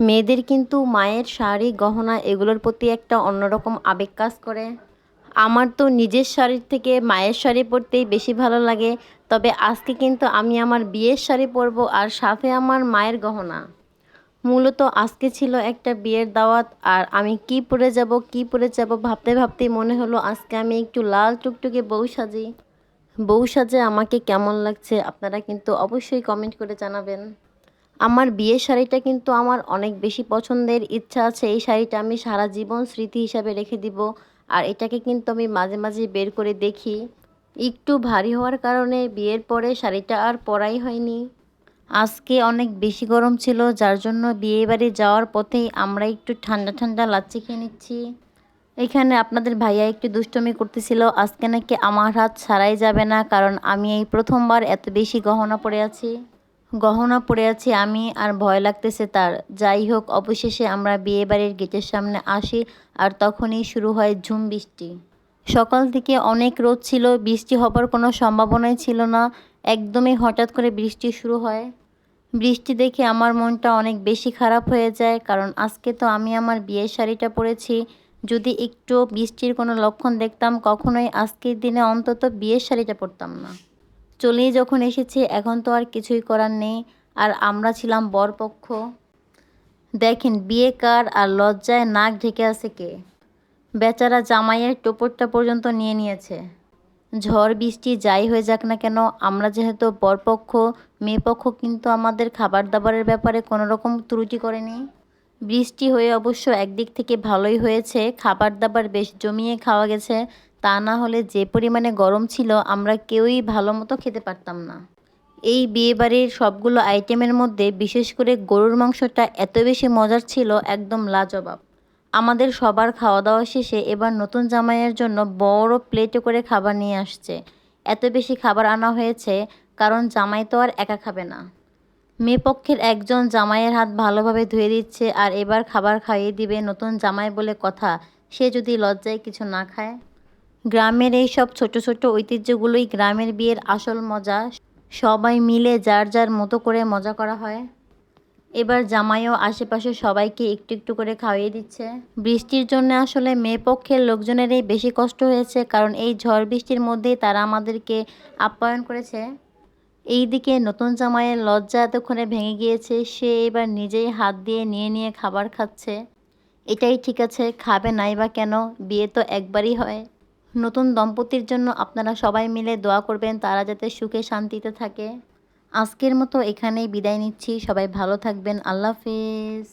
মেয়েদের কিন্তু মায়ের শাড়ি গহনা এগুলোর প্রতি একটা অন্যরকম আবেগ কাজ করে। আমার তো নিজের শাড়ির থেকে মায়ের শাড়ি পরতেই বেশি ভালো লাগে। তবে আজকে কিন্তু আমি আমার বিয়ের শাড়ি পরবো আর সাথে আমার মায়ের গহনা। মূলত আজকে ছিল একটা বিয়ের দাওয়াত, আর আমি কি পরে যাব ভাবতে ভাবতেই মনে হলো আজকে আমি একটু লাল টুকটুকে বউ সাজি। বউ সাজে আমাকে কেমন লাগছে আপনারা কিন্তু অবশ্যই কমেন্ট করে জানাবেন। আমার বিয়ের শাড়িটা কিন্তু আমার অনেক বেশি পছন্দের। ইচ্ছা আছে এই শাড়িটা আমি সারা জীবন স্মৃতি হিসাবে রেখে দিব। আর এটাকে কিন্তু আমি মাঝে মাঝে বের করে দেখি। একটু ভারী হওয়ার কারণে বিয়ের পরে শাড়িটা আর পরাই হয়নি। আজকে অনেক বেশি গরম ছিল, যার জন্য বিয়েবাড়ি যাওয়ার পথেই আমরা একটু ঠান্ডা ঠান্ডা লাচ্ছি খেয়ে নিচ্ছি। এখানে আপনাদের ভাইয়া একটু দুষ্টুমি করতেছিল, আজকে নাকি আমার হাত ছাড়াই যাবে না, কারণ আমি এই প্রথমবার এত বেশি গহনা পরে আছি আমি, আর ভয় লাগতেছে তার। যাই হোক, অবশেষে আমরা বিয়েবাড়ির গেটের সামনে আসি আর তখনই শুরু হয় ঝুম বৃষ্টি। সকাল থেকে অনেক রোদ ছিল, বৃষ্টি হবার কোনো সম্ভাবনাই ছিল না। একদমই হঠাৎ করে বৃষ্টি শুরু হয়। বৃষ্টি দেখে আমার মনটা অনেক বেশি খারাপ হয়ে যায়, কারণ আজকে তো আমি আমার বিয়ের শাড়িটা পরেছি। যদি একটু বৃষ্টির কোনো লক্ষণ দেখতাম কখনোই আজকের দিনে অন্তত বিয়ের শাড়িটা পরতাম না। চলেই যখন এসেছি এখন তো আর কিছুই করার নেই। আর আমরা ছিলাম বরপক্ষ। দেখেন বিয়ে কার, আর লজ্জায় নাক ঢেকে আছে কে। বেচারা জামাইয়ের টোপরটা পর্যন্ত নিয়ে নিয়েছে। ঝড় বৃষ্টি যাই হয়ে যাক না কেন, আমরা যেহেতু বরপক্ষ, মেয়েপক্ষ কিন্তু আমাদের খাবার দাবারের ব্যাপারে কোনো রকম ত্রুটি করেনি। বৃষ্টি হয়ে অবশ্য একদিক থেকে ভালোই হয়েছে, খাবার দাবার বেশ জমিয়ে খাওয়া গেছে। তা না হলে যে পরিমাণে গরম ছিল আমরা কেউই ভালো মতো খেতে পারতাম না। এই বিয়েবাড়ির সবগুলো আইটেমের মধ্যে বিশেষ করে গরুর মাংসটা এত বেশি মজার ছিল, একদম লাজবাব। আমাদের সবার খাওয়া দাওয়া শেষে এবার নতুন জামাইয়ের জন্য বড় প্লেটে করে খাবার নিয়ে আসছে। এত বেশি খাবার আনা হয়েছে কারণ জামাই তো আর একা খাবে না। মেয়েপক্ষের একজন জামাইয়ের হাত ভালোভাবে ধুয়ে দিচ্ছে, আর এবার খাবার খাইয়ে দিবে নতুন জামাই বলে কথা, সে যদি লজ্জায় কিছু না খায়। গ্রামের এই সব ছোট ছোট ঐতিহ্যগুলোই গ্রামের বিয়ের আসল মজা। সবাই মিলে যার যার মতো করে মজা করা হয়। এবার জামাইও আশেপাশে সবাইকে একটু একটু করে খাইয়ে দিচ্ছে। বৃষ্টির জন্য আসলে মেয়েপক্ষের লোকজনেরই বেশি কষ্ট হয়েছে, কারণ এই ঝড় বৃষ্টির মধ্যেই তারা আমাদেরকে আপ্যায়ন করেছে। এইদিকে নতুন জামাইয়ের লজ্জা এতক্ষণে ভেঙে গিয়েছে, সে এবার নিজেই হাত দিয়ে নিয়ে নিয়ে খাবার খাচ্ছে। এটাই ঠিক আছে, খাবে নাই বা কেন, বিয়ে তো একবারই হয়। নতুন দম্পতির জন্য আপনারা সবাই মিলে দোয়া করবেন, তারা যাতে সুখে শান্তিতে থাকে। আজকের মতো এখানেই বিদায় নিচ্ছি, সবাই ভালো থাকবেন, আল্লাহ হাফেজ।